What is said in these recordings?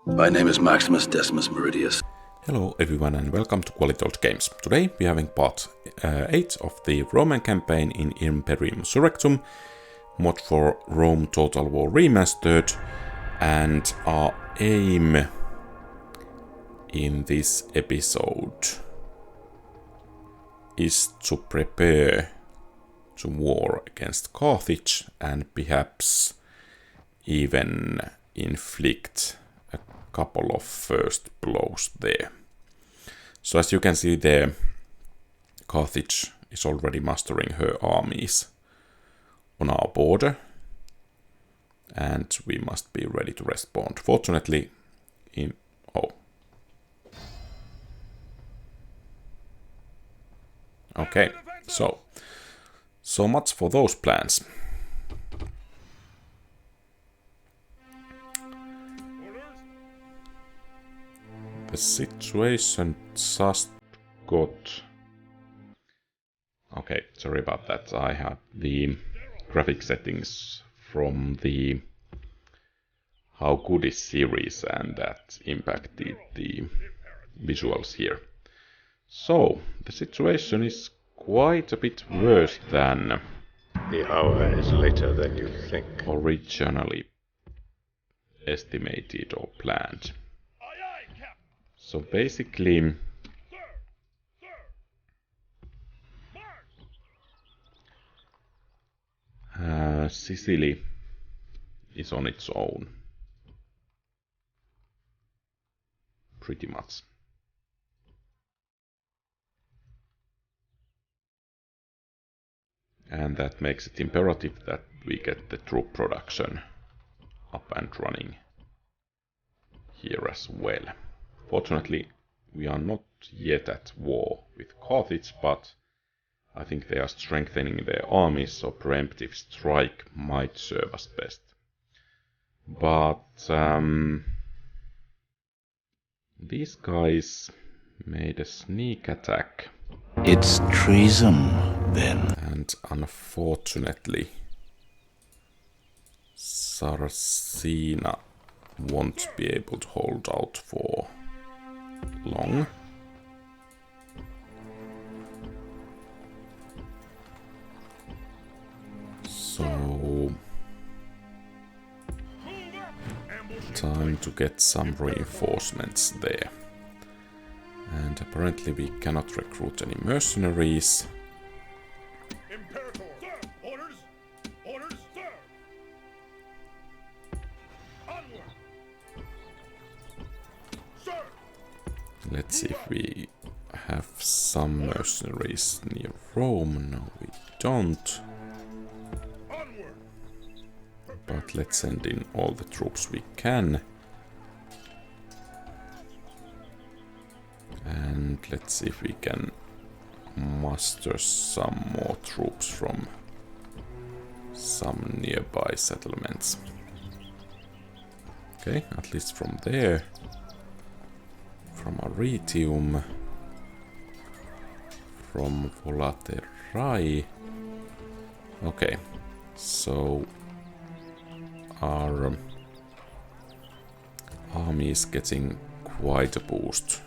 My name is Maximus Decimus Meridius. Hello everyone and welcome to QualityOldGames. Today we are having part 8 of the Roman campaign in Imperium Surrectum, mod for Rome Total War Remastered, and our aim in this episode is to prepare to war against Carthage and perhaps even inflict a couple of first blows there. So as you can see there, Carthage is already mustering her armies on our border, and we must be ready to respond. Fortunately, okay, so much for those plans. The situation just got... Okay, sorry about that. I had the graphic settings from the How Good Is series, and that impacted the visuals here. So, the situation is quite a bit worse than... The hour is later than you think. Originally estimated or planned. So basically, Sicily is on its own, pretty much. And that makes it imperative that we get the troop production up and running here as well. Fortunately, we are not yet at war with Carthage, but I think they are strengthening their armies, so preemptive strike might serve us best. But these guys made a sneak attack. It's treason, then. And unfortunately, Saracina won't be able to hold out for long. So, time to get some reinforcements there. And apparently we cannot recruit any mercenaries. Let's see if we have some mercenaries near Rome. No, we don't. But let's send in all the troops we can. And let's see if we can muster some more troops from some nearby settlements. Okay, at least from there. From Arretium, from Volaterrae. Okay, so our army is getting quite a boost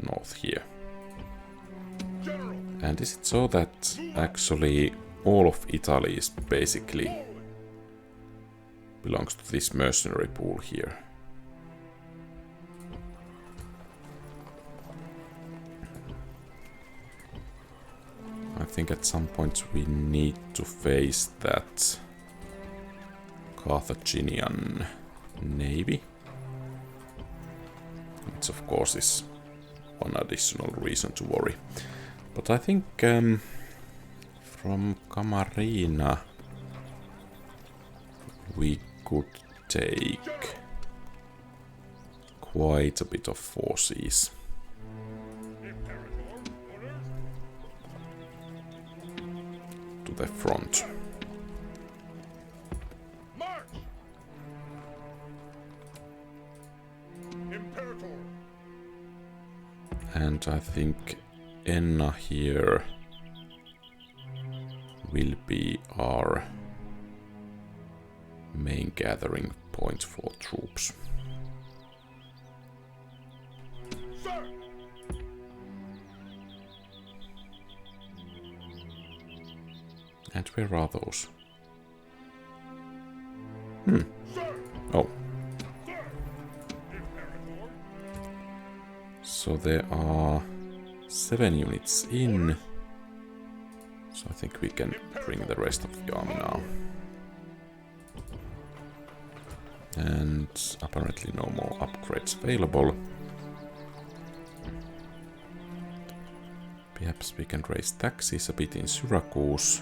north here. And is it so that actually all of Italy is basically belongs to this mercenary pool here? I think at some point we need to face that Carthaginian navy, which of course is one additional reason to worry. But I think from Camarina we could take quite a bit of forces. To the front. And I think Enna here will be our main gathering point for troops. And where are those? Oh. So there are 7 units in. So I think we can bring the rest of the army now. And apparently no more upgrades available. Perhaps we can raise taxes a bit in Syracuse.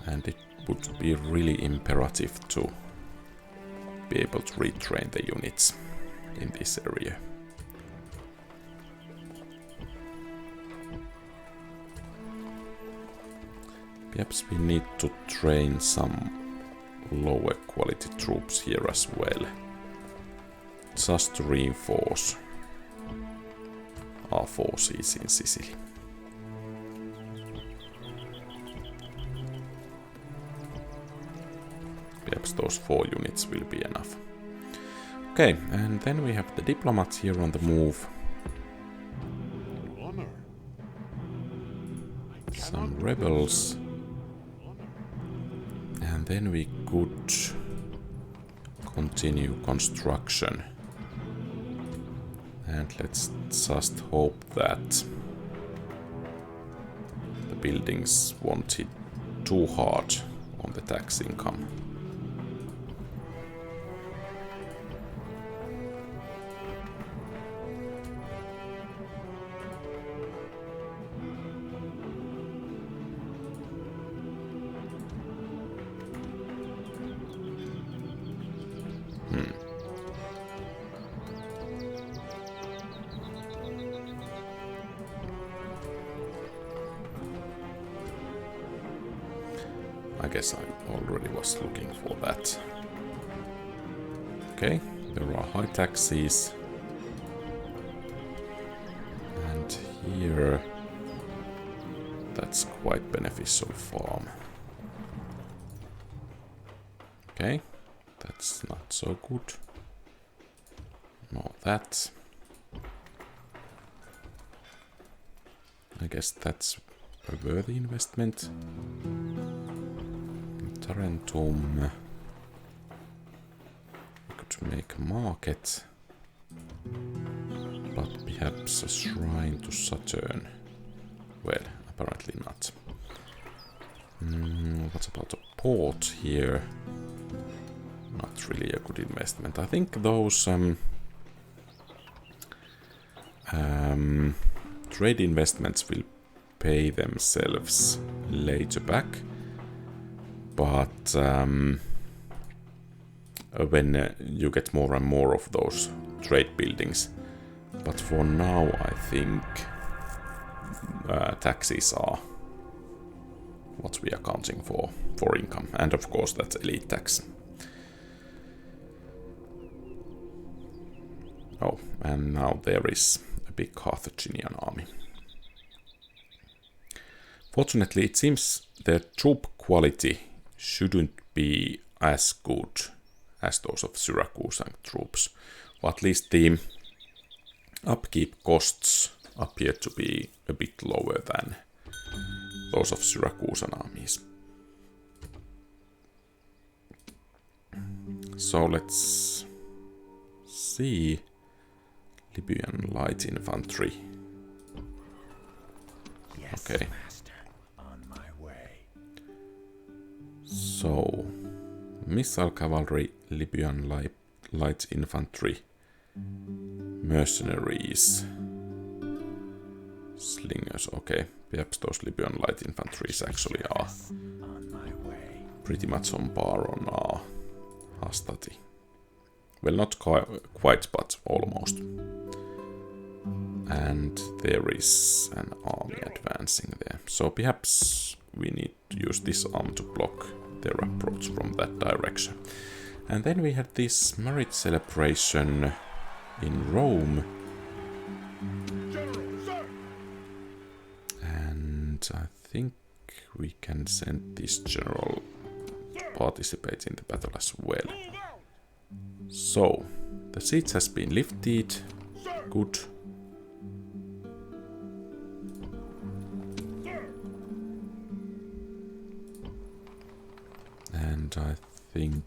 And it would be really imperative to be able to retrain the units in this area. Perhaps we need to train some lower quality troops here as well, just to reinforce our forces in Sicily. Perhaps those 4 units will be enough. Okay, and then we have the diplomats here on the move. Some rebels. And then we could continue construction. And let's just hope that the buildings won't hit too hard on the tax income. I guess I already was looking for that. Okay, there are high taxes. And here, that's quite beneficial farm. Okay, that's not so good. No, that. I guess that's a worthy investment. Tarentum. We could make a market, but perhaps a shrine to Saturn. Well, apparently not. What about a port here? Not really a good investment. I think those trade investments will pay themselves later back. But when you get more and more of those trade buildings. But for now, I think taxes are what we are counting for income. And of course, that's elite tax. Oh, and now there is a big Carthaginian army. Fortunately, it seems the troop quality shouldn't be as good as those of Syracusan troops. Or at least the upkeep costs appear to be a bit lower than those of Syracusan armies. So let's see. Libyan light infantry. Yes, okay. Master. On my way. So, missile cavalry, Libyan light infantry, mercenaries, slingers. Okay, perhaps those Libyan light infantries actually are pretty much on par on our Hastati. Well, not quite, but almost. And there is an army advancing there. So perhaps we need to use this arm to block their approach from that direction. And then we have this marriage celebration in Rome. And I think we can send this general to participate in the battle as well. So, the siege has been lifted. good. And I think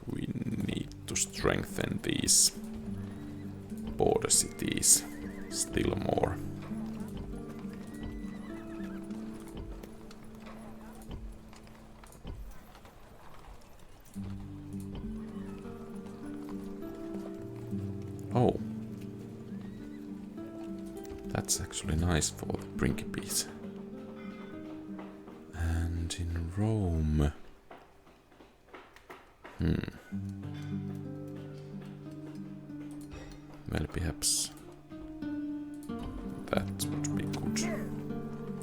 we need to strengthen these border cities still more. Oh, that's actually nice for the Principes. And in Rome... Well, perhaps that would be good.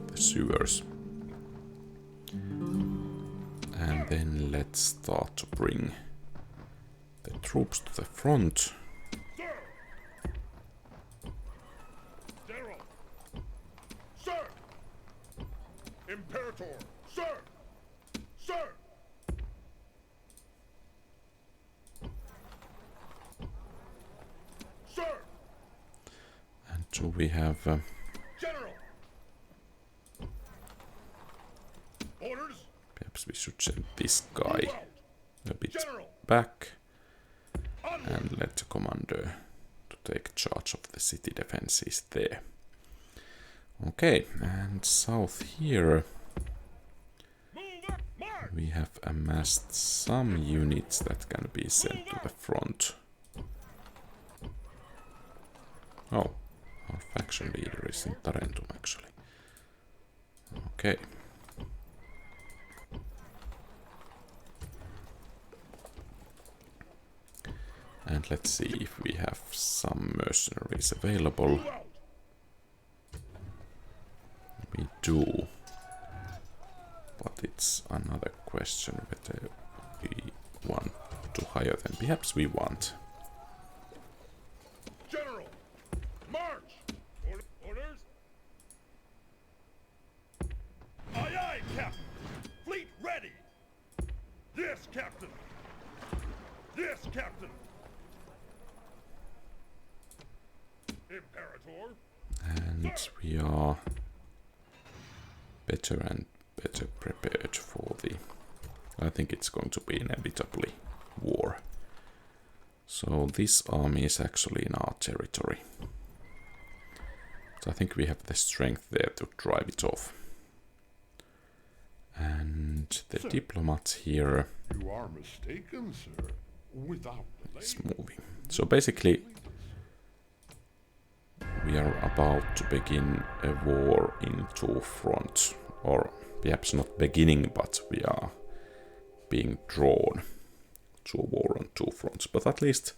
The sewers. And then let's start to bring the troops to the front. General! Sir! Imperator! Sir! Sir! Sir! And so we have... General! Orders! perhaps we should send this guy Move out! a bit General! back Onward! and let the commander to take charge of the city defenses there. Okay, and south here Move up! March! we have amassed some units that can be sent to the front. Oh, our faction leader is in Tarentum actually. Okay. And let's see if we have some mercenaries available. Move out! We do. But it's another question whether we want to hire them. Perhaps we want. General! March! Orders? Aye, aye, Captain! Fleet ready! Yes, Captain! Yes, Captain! Imperator! And we are better and better prepared for the... I think it's going to be inevitably war. So this army is actually in our territory. So I think we have the strength there to drive it off. And the diplomat here You are mistaken, sir. Without delay. is moving. So basically we are about to begin a war in two fronts. Or perhaps not beginning, but we are being drawn to a war on two fronts. But at least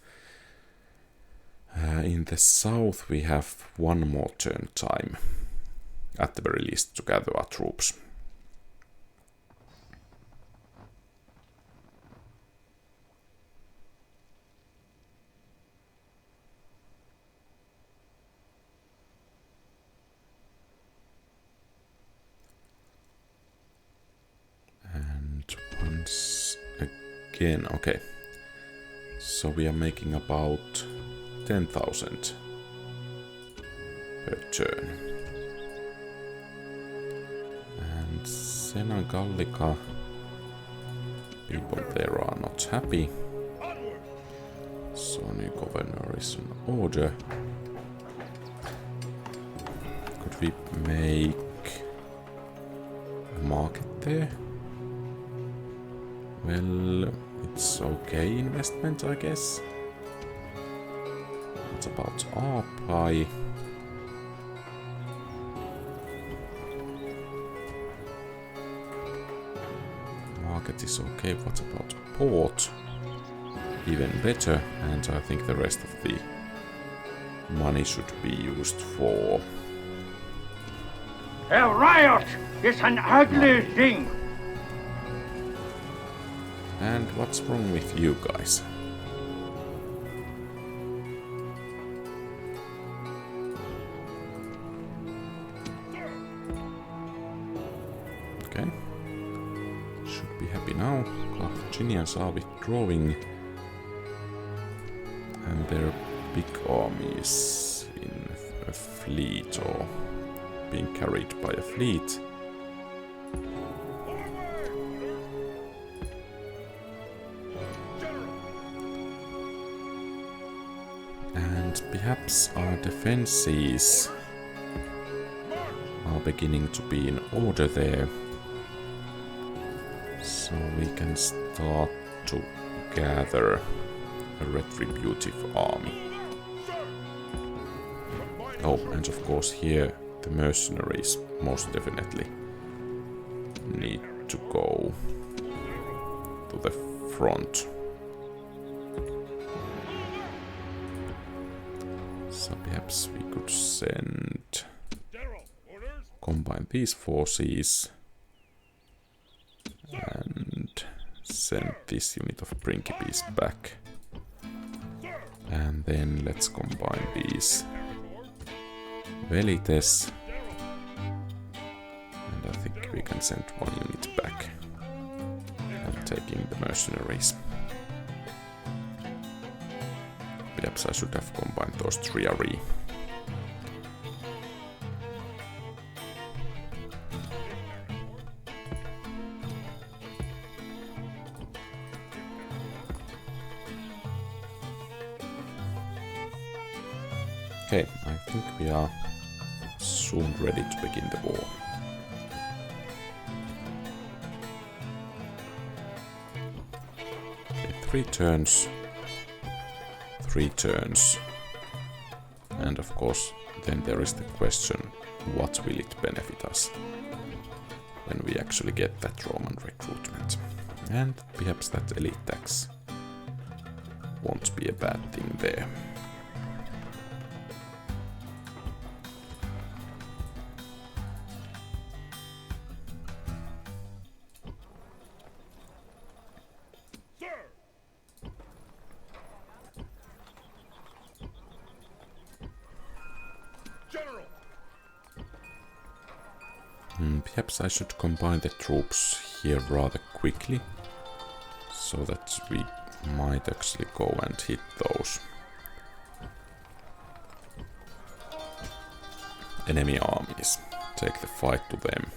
in the south we have one more turn time, at the very least, to gather our troops. And once again, okay. So we are making about 10,000 per turn. And Senegallica, people there are not happy. Onward! So new governor is in order. Could we make a market there? Well, it's okay investment, I guess. What about our pie? Market is okay. What about port? Even better. And I think the rest of the money should be used for... A riot is an ugly thing. And what's wrong with you guys? Okay. Should be happy now. Carthaginians are withdrawing. And their big army is in a fleet or being carried by a fleet. And perhaps our defenses are beginning to be in order there. So we can start to gather a retributive army. Oh, and of course here the mercenaries most definitely need to go to the front. So perhaps we could combine these forces and send this unit of Principes back. And then let's combine these Velites. And I think we can send one unit back and take in the mercenaries. Perhaps I should have combined those triarii. Okay, I think we are soon ready to begin the war. Okay, 3 turns. 3 turns. And of course, then there is the question, what will it benefit us when we actually get that Roman recruitment? And perhaps that elite tax won't be a bad thing there. Perhaps I should combine the troops here rather quickly, so that we might actually go and hit those enemy armies. Take the fight to them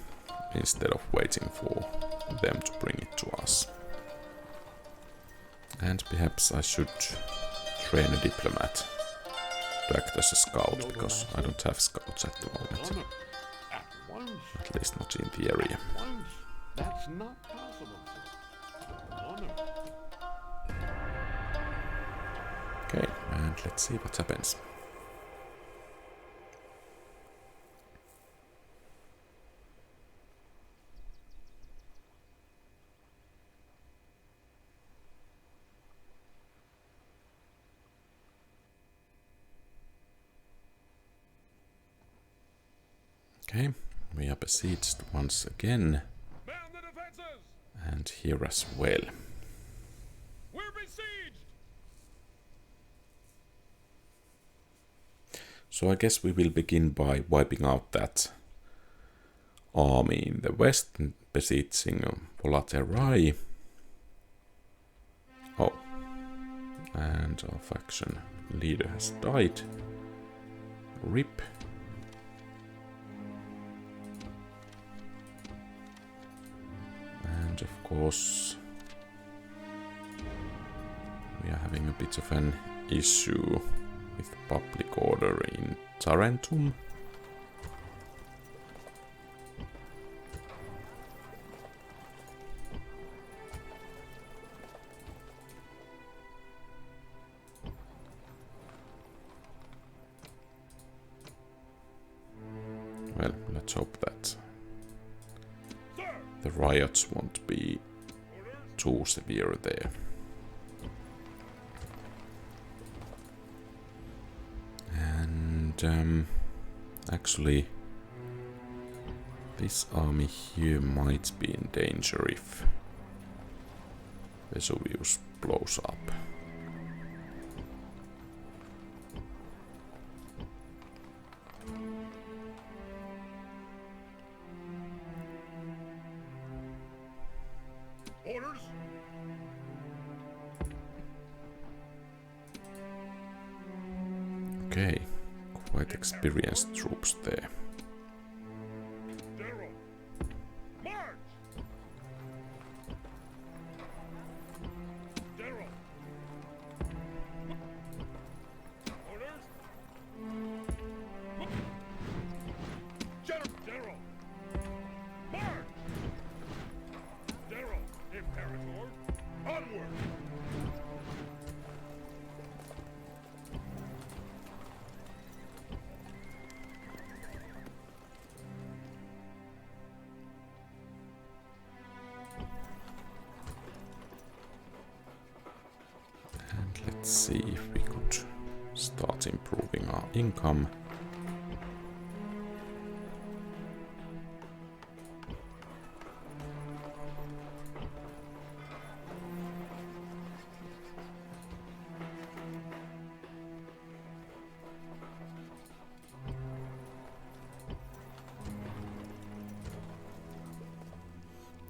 instead of waiting for them to bring it to us. And perhaps I should train a diplomat to act as a scout, because I don't have scouts at the moment. At least not in the area. That's not possible, sir. Honor. Okay, and let's see what happens. Okay, we are besieged once again. And here as well. We're besieged. So I guess we will begin by wiping out that army in the west and besieging Volaterrae. Oh, and our faction leader has died. RIP. And of course, we are having a bit of an issue with public order in Tarentum. Well, let's hope that the riots won't be too severe there. And actually, this army here might be in danger if Vesuvius blows up. Orders. Okay, quite experienced troops there. General, march! General. Orders. General. March! General, Imperator, onward! And let's see if we could start improving our income.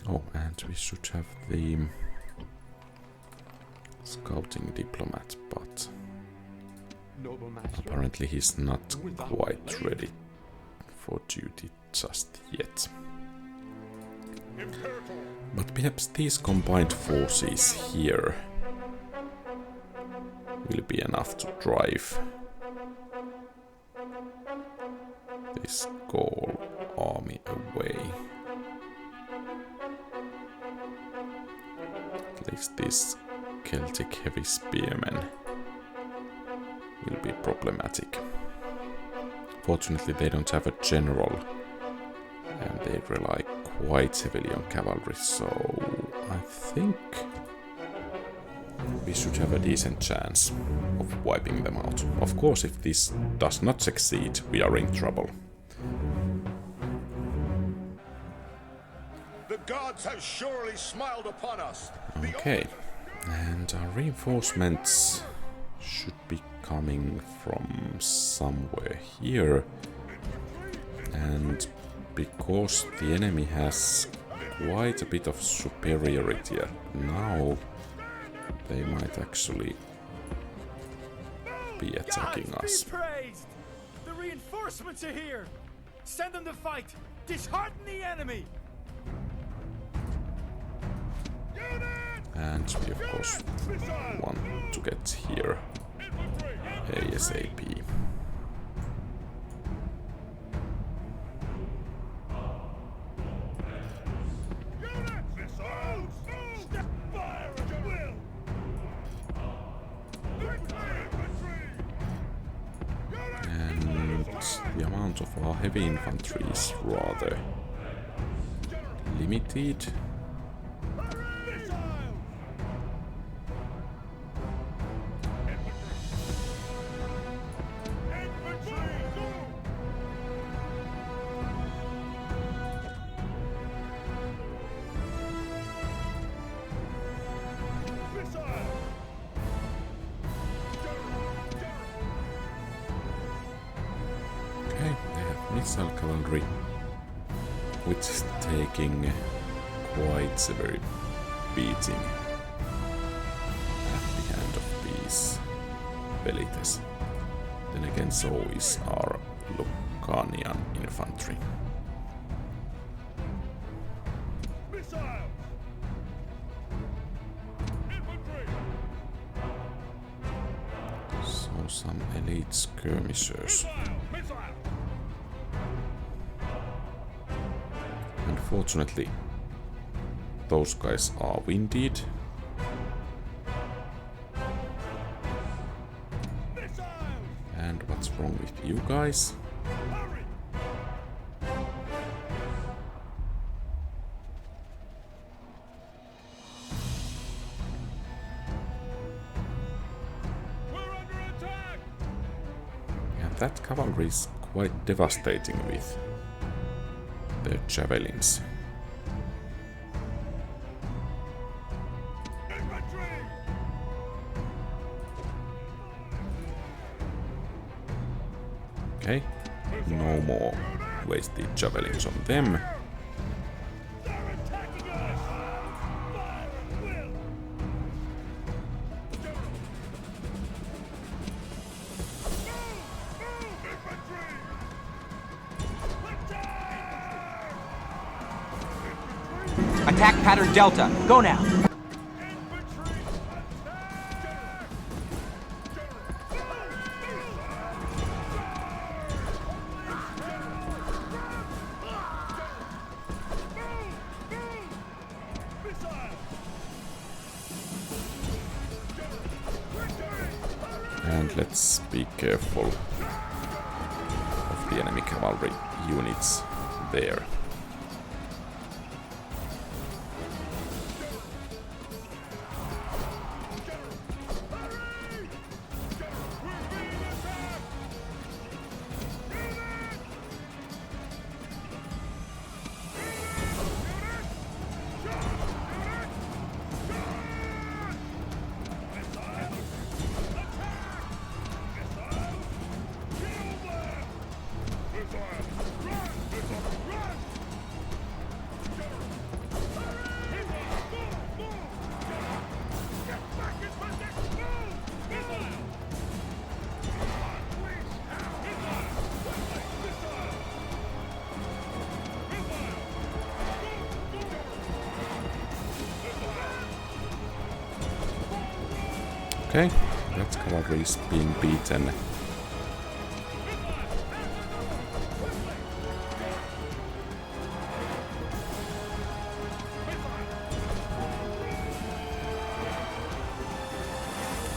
Oh, and we should have the scouting diplomat, but Noble master. apparently he's not quite ready for duty just yet. Imperator. But perhaps these combined forces here will be enough to drive this Gaul army away. At least these Celtic heavy spearmen will be problematic. Fortunately, they don't have a general, and they rely quite heavily on cavalry, so I think we should have a decent chance of wiping them out. Of course, if this does not succeed, we are in trouble. The gods have surely smiled upon us. Okay, and our reinforcements should be coming from somewhere here, and because the enemy has quite a bit of superiority now, they might actually be attacking us. Praised! The reinforcements are here! Send them to fight! Dishearten the enemy! And we of course want to get here ASAP. And the amount of our heavy infantry is rather limited. Missile cavalry, which is taking quite severe beating at the hand of these velites. Then again, so is our Lucanian infantry. So some elite skirmishers. Unfortunately, those guys are winded. And what's wrong with you guys? And that cavalry is quite devastating with their javelins. Okay, no more wasted javelins on them. Pattern Delta. Go now. And let's be careful of the enemy cavalry units there. Okay, that cavalry is being beaten.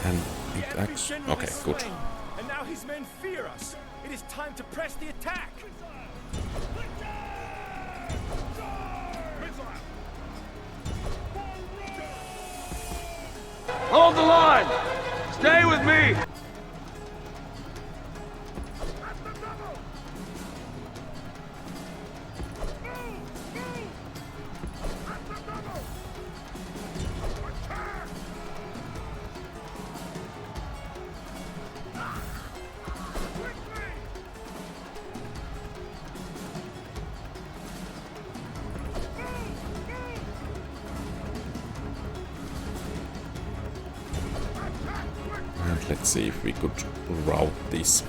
And it actually... Okay, good. And now his men fear us. It is time to press the attack. Hold the line! Stay with me! And let's see if we could route this.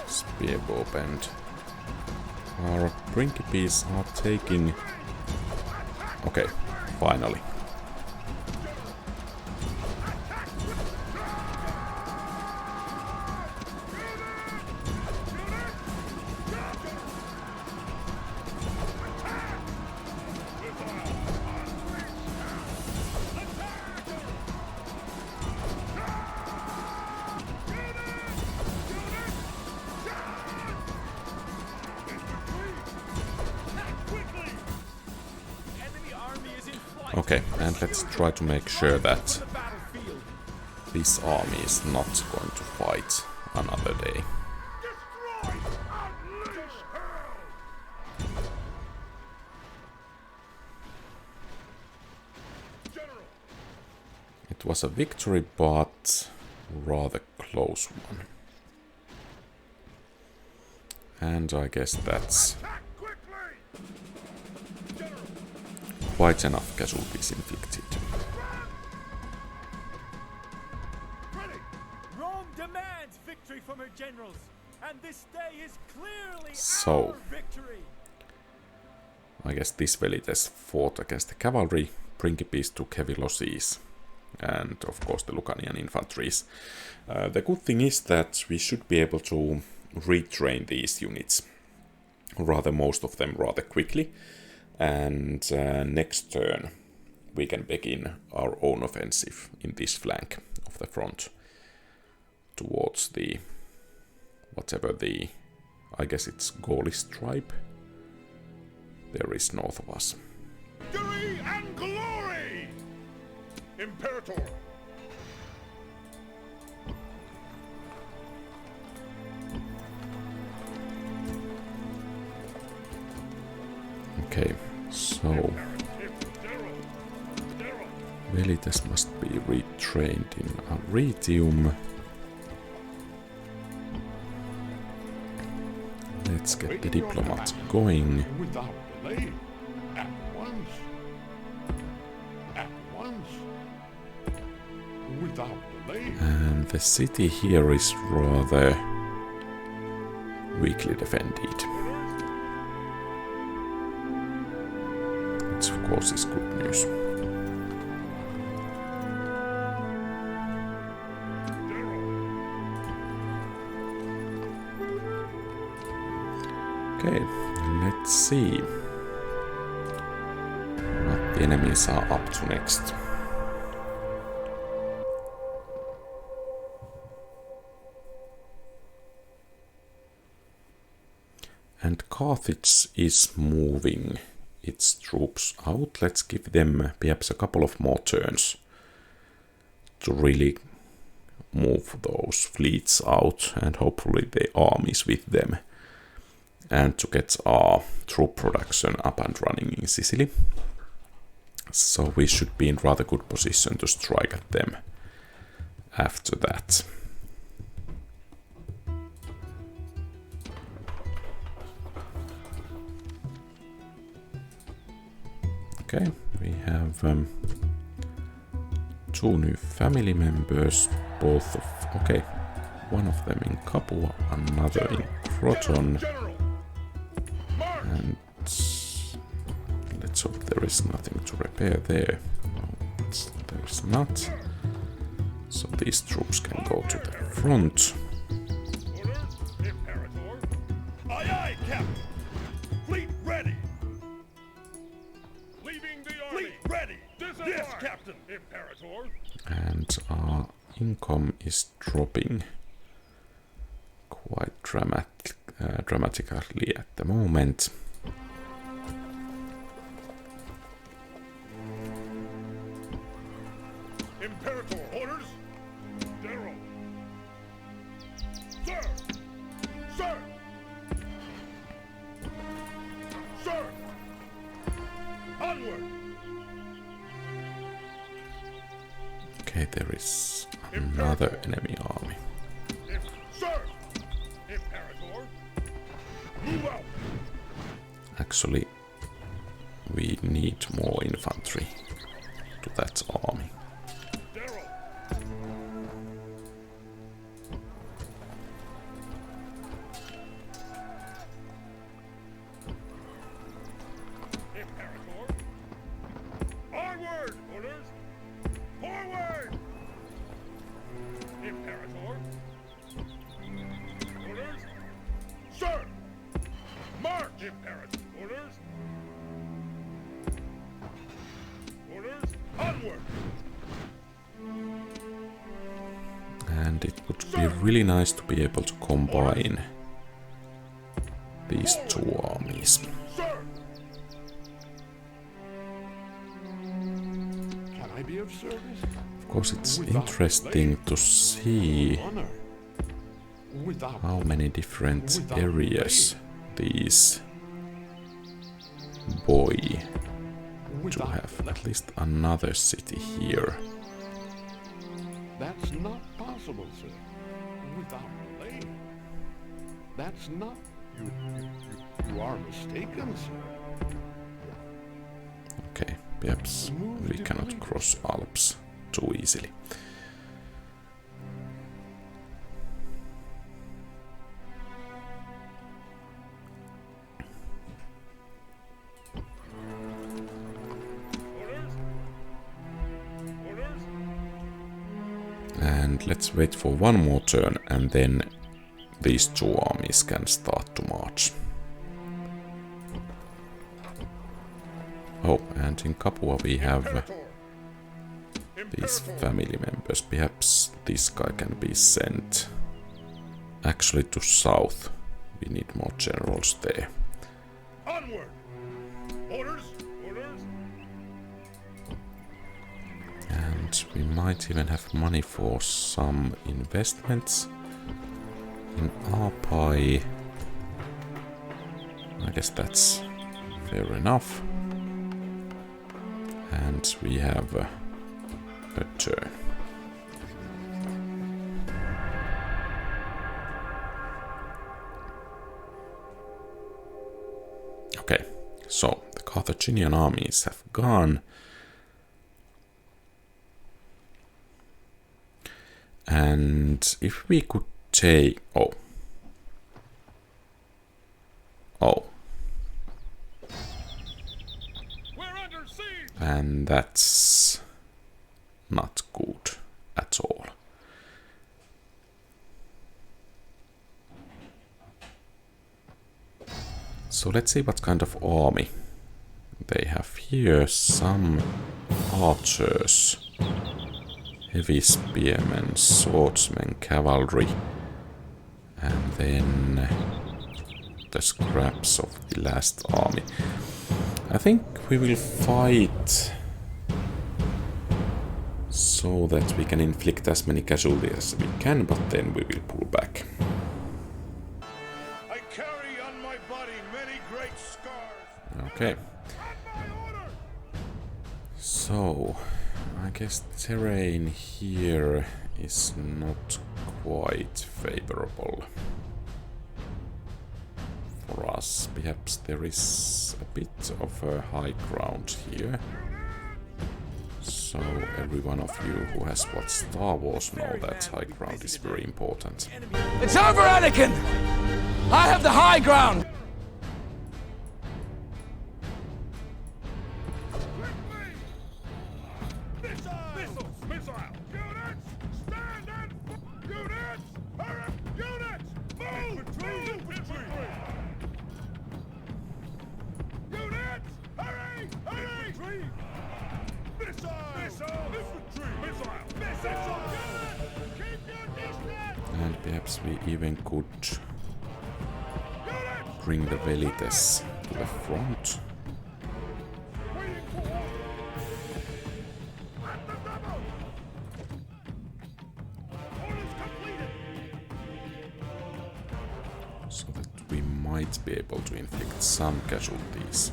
Spearbow and our principes are taking... Okay, finally. Okay, and let's try to make sure that this army is not going to fight another day. It was a victory, but rather close one. And I guess that's quite enough casualties inflicted. Rome demands victory from her generals, and this day is clearly So, our victory. I guess this Velites fought against the cavalry, Principes took heavy losses, and of course the Lucanian infantries. The good thing is that we should be able to retrain these units, rather most of them rather quickly. And next turn we can begin our own offensive in this flank of the front towards the, whatever the, I guess it's Gaulish tribe there is north of us. Victory and glory! Imperator! Okay, so Velites must be retrained in Arretium. Let's get the diplomat going. Without delay. At once. At once. Without delay. And the city here is rather weakly defended. Which of course is good news. Okay, let's see what the enemies are up to next. And Carthage is moving its troops out. Let's give them perhaps a couple of more turns to really move those fleets out and hopefully the armies with them, and to get our troop production up and running in Sicily. So we should be in rather good position to strike at them after that. Okay, we have 2 new family members, both of, okay, one of them in Capua, another in Croton, and let's hope there is nothing to repair there. No, there is not. So these troops can go to the front. Aye, aye, Captain. Fleet ready. Leaving the army. Fleet ready. Yes, Captain. Imperator. And our income is dropping quite dramatically at the moment. Imperator, orders. General. Sir. Sir. Sir. Onward. Okay, there is another enemy army. Sir. Imperator. Move out. Actually, we need more infantry to that army. General. Imperator. Onward, orders. Forward. Imperator. Orders. Sir. March. Imperator. Orders. Orders. Onward. And it would be really nice to be able to combine these 2 armies. Sir. Can I be of service? Of course, it's interesting to see Honor. Without how many different areas these boy to have at least another city here. That's not possible, sir. Without delay. That's not. You are mistaken, sir. Okay, perhaps we cannot cross Alps too easily. Orders. Orders. And let's wait for one more turn and then these 2 armies can start to march. Oh, and in Capua we have these family members. Perhaps this guy can be sent actually to south. We need more generals there. Onward. Orders. Orders. And we might even have money for some investments in Arpai. I guess that's fair enough. And we have a turn. Okay, so the Carthaginian armies have gone. And if we could take... Oh. Oh. We're under siege! And that's not good at all. So let's see what kind of army they have here. Some archers, heavy spearmen, swordsmen, cavalry, and then the scraps of the last army. I think we will fight so that we can inflict as many casualties as we can, but then we will pull back. I carry on my body many great scars. Okay. So, I guess terrain here is not quite favorable for us. Perhaps there is a bit of a high ground here. So every one of you who has watched Star Wars know that high ground is very important. It's over, Anakin! I have the high ground! Missile! Units! Stand and... Units! Hurry! Units! Move! Infantry! Units! Hurry! Hurry! Missile! Infantry! Missile! Keep your distance! And perhaps we even could bring the Velites to the front. Waiting for order! At the double! Orders completed! So that we might be able to inflict some casualties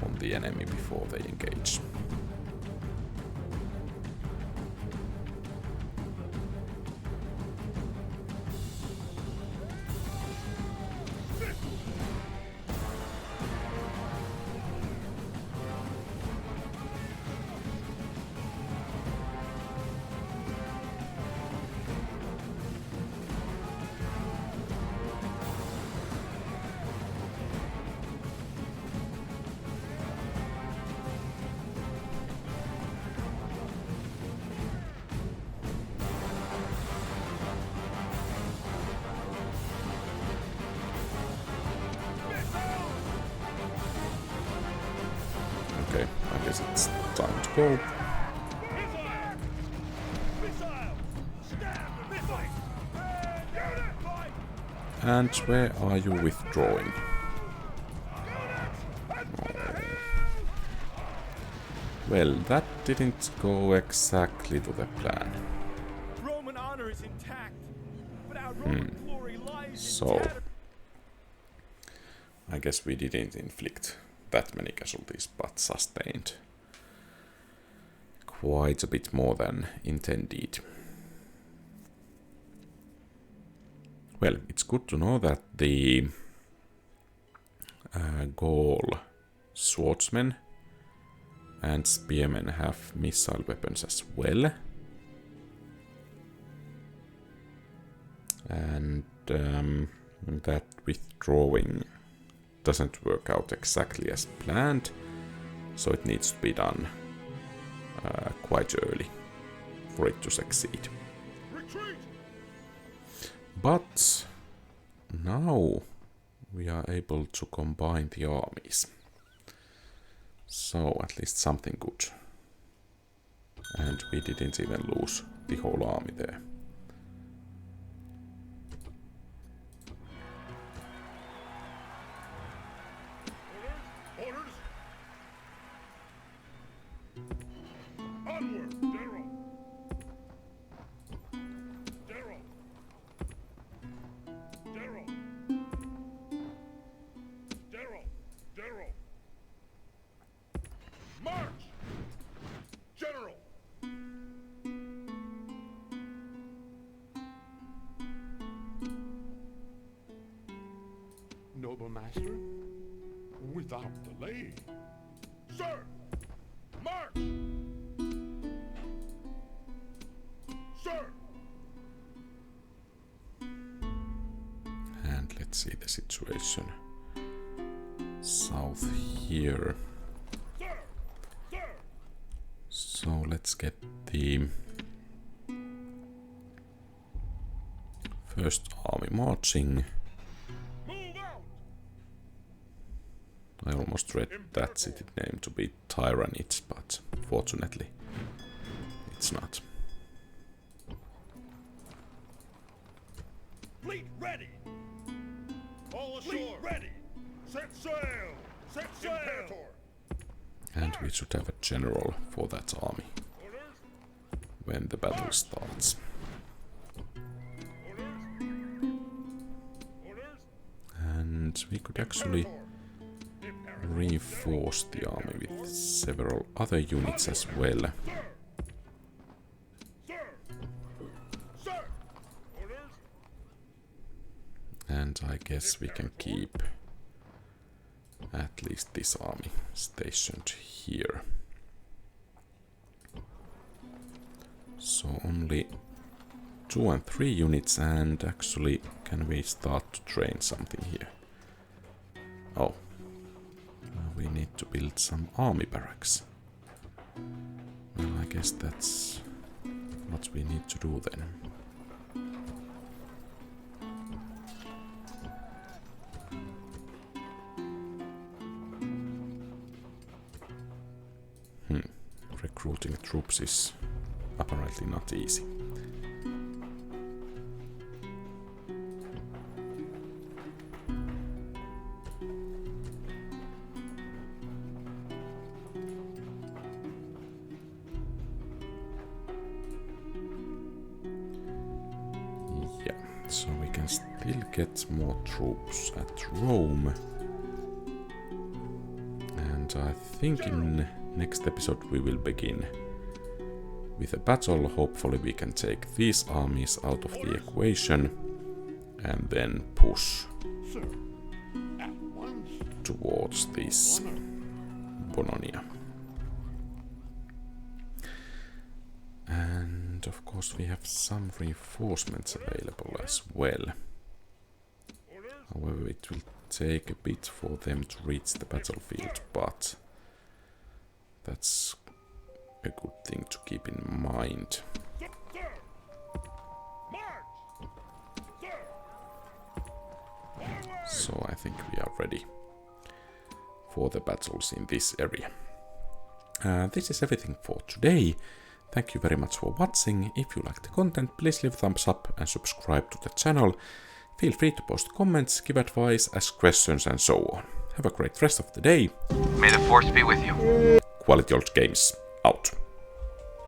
on the enemy before they engage. Okay, I guess it's time to go. Missile! Missile! Stab! Missile! Unit! Fight! And where are you withdrawing? Well, that didn't go exactly to the plan. Roman honor is intact, but our Roman glory lies So, in tatters. I guess we didn't inflict that many casualties, but sustained quite a bit more than intended. Well, it's good to know that the Gaul swordsmen and spearmen have missile weapons as well. And that withdrawing doesn't work out exactly as planned, so it needs to be done quite early for it to succeed. Retreat! But now we are able to combine the armies, so at least something good. And we didn't even lose the whole army there. Orders! Onward, General! General! General! General! General! March! General! Noble master, without delay. Sir! March! And let's see the situation south here. So let's get the first army marching. I almost read that city name to be Tyrannid, but fortunately it's not. Fleet ready! All ashore! Fleet ready! Set sail! Set sail! And we should have a general for that army when the battle starts. And we could actually reinforce the army with several other units as well. And I guess we can keep at least this army stationed here. So only 2 and 3 units, and actually can we start to train something here? Oh, we need to build some army barracks. Well, I guess that's what we need to do then. Recruiting troops is apparently not easy. Yeah, so we can still get more troops at Rome. And I think in next episode we will begin with a battle. Hopefully we can take these armies out of the equation and then push towards this Bononia. And of course we have some reinforcements available as well. However, it will take a bit for them to reach the battlefield, but that's a good thing to keep in mind. So I think we are ready for the battles in this area. This is everything for today. Thank you very much for watching. If you like the content, please leave a thumbs up and subscribe to the channel. Feel free to post comments, give advice, ask questions and so on. Have a great rest of the day. May the force be with you. QualityOldGames out.